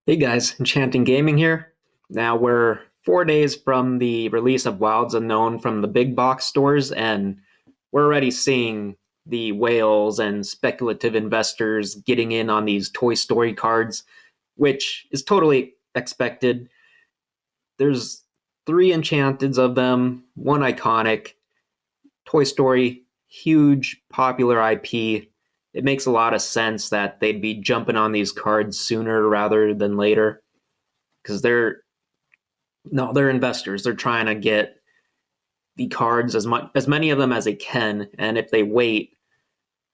Hey guys, Enchanting Gaming here. Now we're 4 days from the release of Wilds Unknown from the big box stores, and we're already seeing the whales and speculative investors getting in on these Toy Story cards, which is totally expected. There's three Enchanteds of them, one iconic. Toy Story, huge popular IP. It makes a lot of sense that they'd be jumping on these cards sooner rather than later because they're investors. They're trying to get the cards as many of them as they can, and if they wait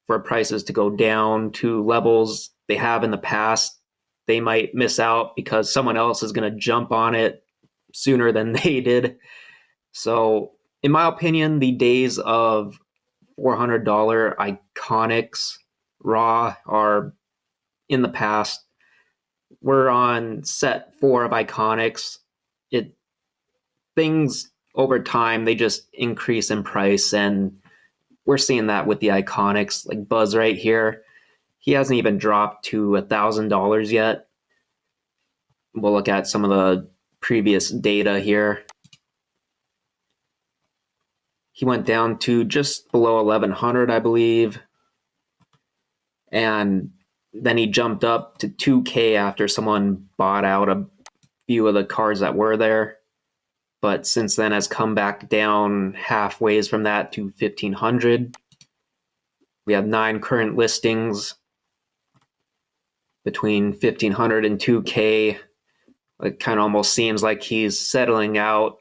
for prices to go down to levels they have in the past, they might miss out because someone else is going to jump on it sooner than they did. So, in my opinion, the days of $400 iconics raw are in the past. We're on set 4 of iconics. It things over time they just increase in price, and we're seeing that with the iconics like Buzz right here. He hasn't even dropped to $1,000 yet. We'll look at some of the previous data here. He went down to just below 1,100, I believe, and then he jumped up to 2K after someone bought out a few of the cards that were there. But since then has come back down halfways from that to 1,500. We have 9 current listings between 1,500 and 2K. It kind of almost seems like he's settling out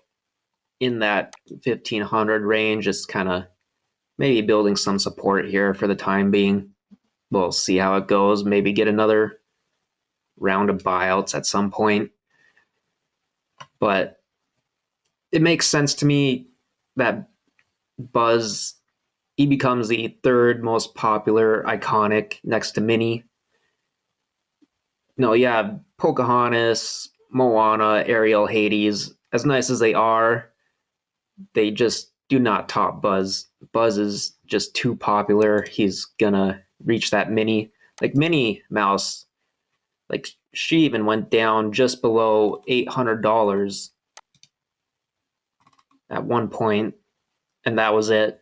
in that 1,500 range, just kind of maybe building some support here for the time being. We'll see how it goes. Maybe get another round of buyouts at some point. But it makes sense to me that Buzz, he becomes the third most popular iconic next to Minnie. You have Pocahontas, Moana, Ariel, Hades. As nice as they are, they just do not top Buzz. Buzz is just too popular. He's gonna reach that Minnie. Like Minnie Mouse, like she even went down just below $800 at one point, and that was it.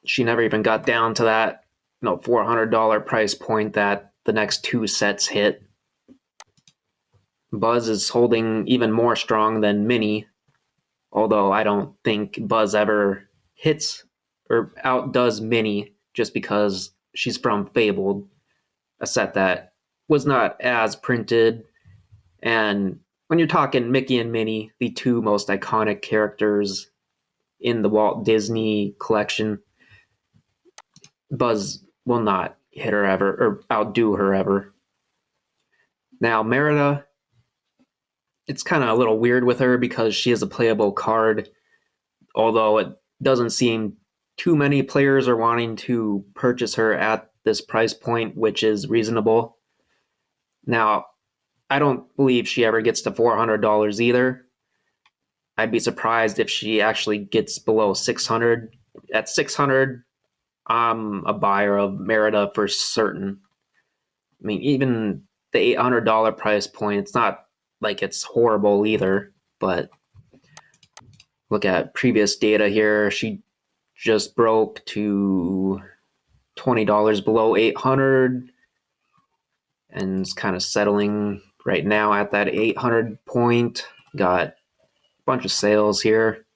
She never even got down to that $400 price point that the next 2 sets hit. Buzz is holding even more strong than Minnie, although I don't think Buzz ever hits or outdoes Minnie just because she's from Fabled, a set that was not as printed. And when you're talking Mickey and Minnie, the 2 most iconic characters in the Walt Disney collection, Buzz will not hit her ever or outdo her ever. Now, Merida, it's kind of a little weird with her because she is a playable card, although it doesn't seem too many players are wanting to purchase her at this price point, which is reasonable. Now, I don't believe she ever gets to $400 either. I'd be surprised if she actually gets below 600. At 600, I'm a buyer of Merida for certain. I mean, even the $800 price point, it's not like it's horrible either, but look at previous data here. She just broke to $20 below 800 and is kind of settling right now at that 800 point. Got a bunch of sales here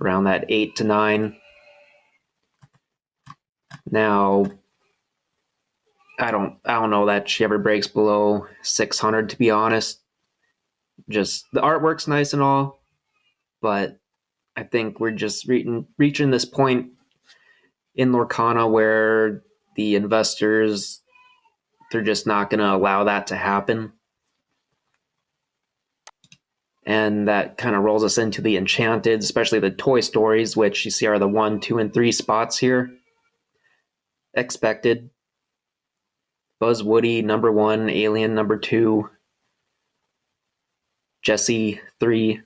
around that 8 to 9. Now, I don't know that she ever breaks below 600, to be honest. Just the artwork's nice and all, but I think we're just reaching this point in Lorcana where the investors, they're just not going to allow that to happen. And that kind of rolls us into the Enchanted, especially the Toy Stories, which you see are the 1, 2, and 3 spots here. Expected. Buzz Woody, number 1, Alien, number 2, Jessie, 3.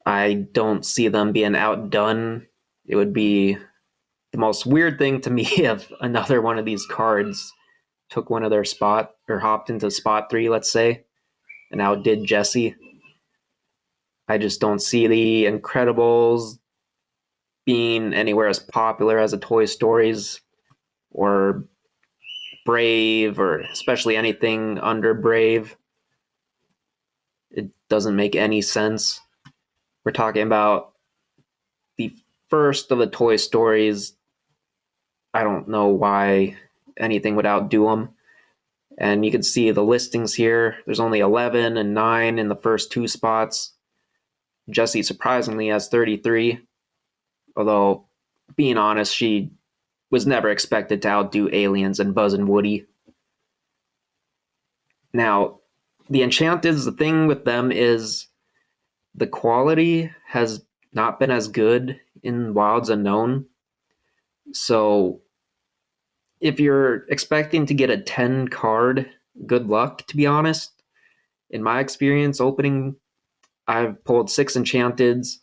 I don't see them being outdone. It would be the most weird thing to me if another one of these cards took one of their spot or hopped into spot 3, let's say, and outdid Jessie. I just don't see the Incredibles being anywhere as popular as the Toy Stories or Brave, or especially anything under Brave. It doesn't make any sense. We're talking about the first of the Toy Stories. I don't know why anything would outdo them. And you can see the listings here. There's only 11 and 9 in the first 2 spots. Jessie surprisingly has 33. Although, being honest, she was never expected to outdo Aliens and Buzz and Woody. Now, the Enchanted, the thing with them is the quality has not been as good in Wilds Unknown. So if you're expecting to get a 10 card, good luck, to be honest. In my experience opening, I've pulled 6 Enchanteds,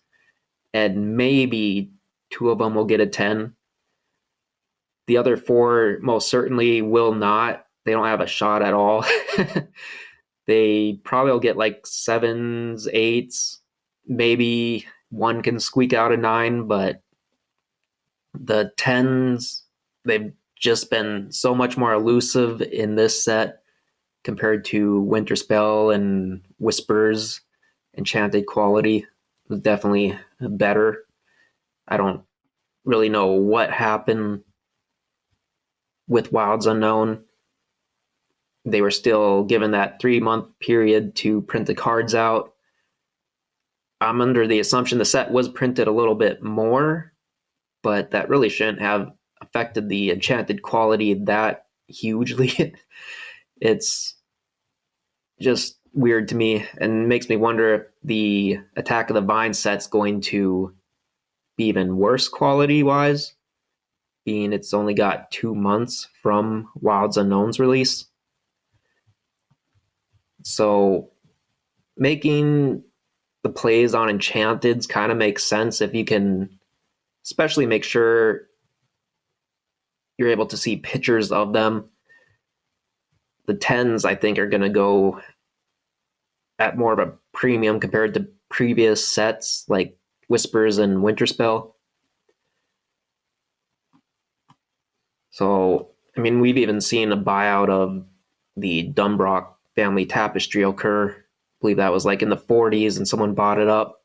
and maybe 2 of them will get a 10. The other 4 most certainly will not. They don't have a shot at all. They probably will get like 7s, 8s. Maybe one can squeak out a 9, but the 10s, they've just been so much more elusive in this set compared to Winterspell and Whispers. Enchanted quality was definitely better. I don't really know what happened with Wilds Unknown. They were still given that 3-month period to print the cards out. I'm under the assumption the set was printed a little bit more, but that really shouldn't have affected the Enchanted quality that hugely. It's just weird to me and makes me wonder if the Attack of the Vine set's going to be even worse quality-wise, being it's only got 2 months from Wilds Unknown's release. So making the plays on Enchanteds kind of makes sense if you can especially make sure you're able to see pictures of them. The 10s, I think, are going to go at more of a premium compared to previous sets like Whispers and Winterspell. So, I mean, we've even seen a buyout of the Dumbrock family tapestry occur. I believe that was like in the 40s and someone bought it up.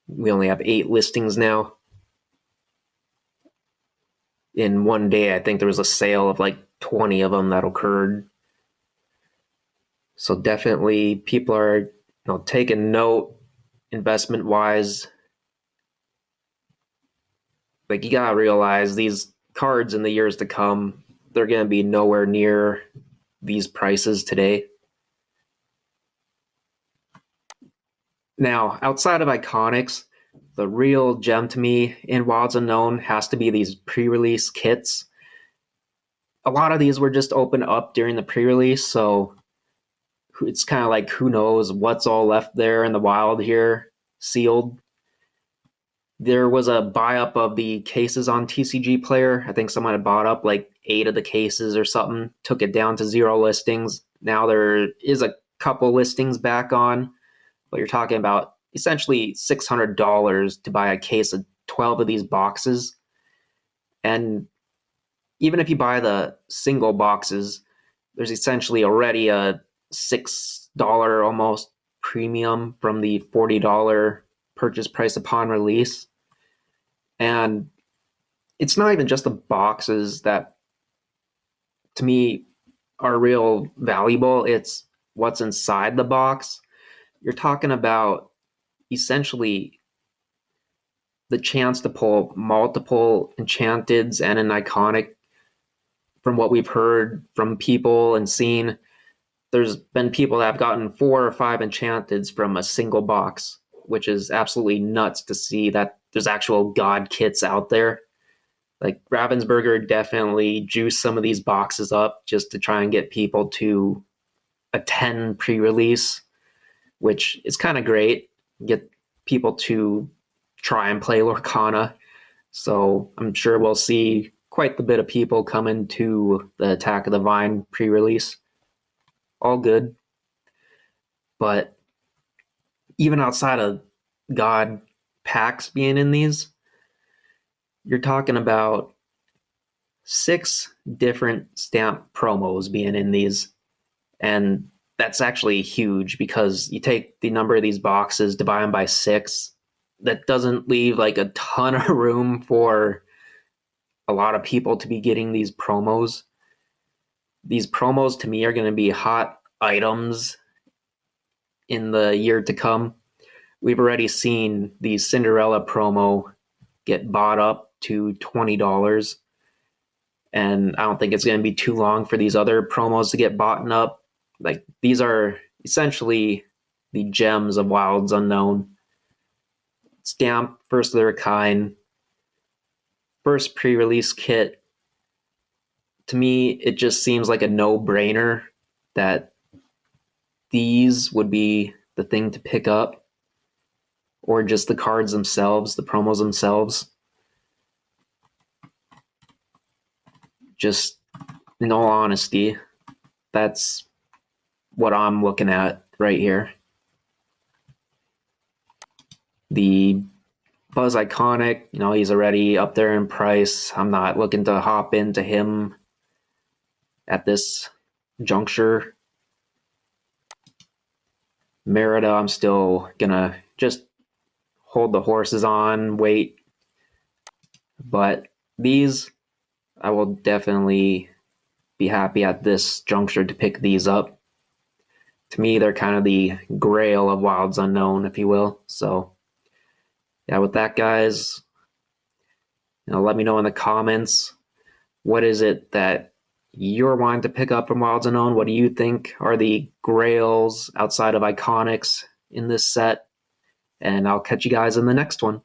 We only have 8 listings now. In one day, I think there was a sale of like 20 of them that occurred. So definitely people are taking note investment-wise. Like, you gotta realize these cards in the years to come, they're gonna be nowhere near these prices today. Now, outside of Iconics, the real gem to me in Wilds Unknown has to be these pre-release kits. A lot of these were just opened up during the pre-release, so it's kind of like who knows what's all left there in the wild here, sealed. There was a buy-up of the cases on TCG Player. I think someone had bought up like 8 of the cases or something, took it down to 0 listings. Now there is a couple listings back on, but you're talking about essentially $600 to buy a case of 12 of these boxes. And even if you buy the single boxes, there's essentially already a $6 almost premium from the $40 purchase price upon release. And it's not even just the boxes that, to me, are real valuable. It's what's inside the box. You're talking about essentially the chance to pull multiple Enchanteds and an Iconic. From what we've heard from people and seen, there's been people that have gotten 4 or 5 Enchanteds from a single box, which is absolutely nuts to see that there's actual god kits out there. Like, Ravensburger definitely juiced some of these boxes up just to try and get people to attend pre-release, which is kind of great. Get people to try and play Lorcana. So I'm sure we'll see quite the bit of people coming to the Attack of the Vine pre-release. All good. But even outside of God packs being in these, you're talking about 6 different stamp promos being in these. And that's actually huge because you take the number of these boxes, divide them by 6. That doesn't leave like a ton of room for a lot of people to be getting these promos. These promos to me are going to be hot items in the year to come. We've already seen the Cinderella promo get bought up to $20. And I don't think it's going to be too long for these other promos to get bought up. Like, these are essentially the gems of Wilds Unknown. Stamp, first of their kind, first pre-release kit. To me, it just seems like a no-brainer that these would be the thing to pick up, or just the cards themselves, the promos themselves. Just, in all honesty, that's what I'm looking at right here. The Buzz Iconic, he's already up there in price. I'm not looking to hop into him at this juncture. Merida, I'm still gonna just hold the horses on, wait. But these, I will definitely be happy at this juncture to pick these up. To me, they're kind of the grail of Wilds Unknown, if you will. So, yeah, with that, guys, let me know in the comments, what is it that you're wanting to pick up from Wilds Unknown? What do you think are the grails outside of Iconics in this set? And I'll catch you guys in the next one.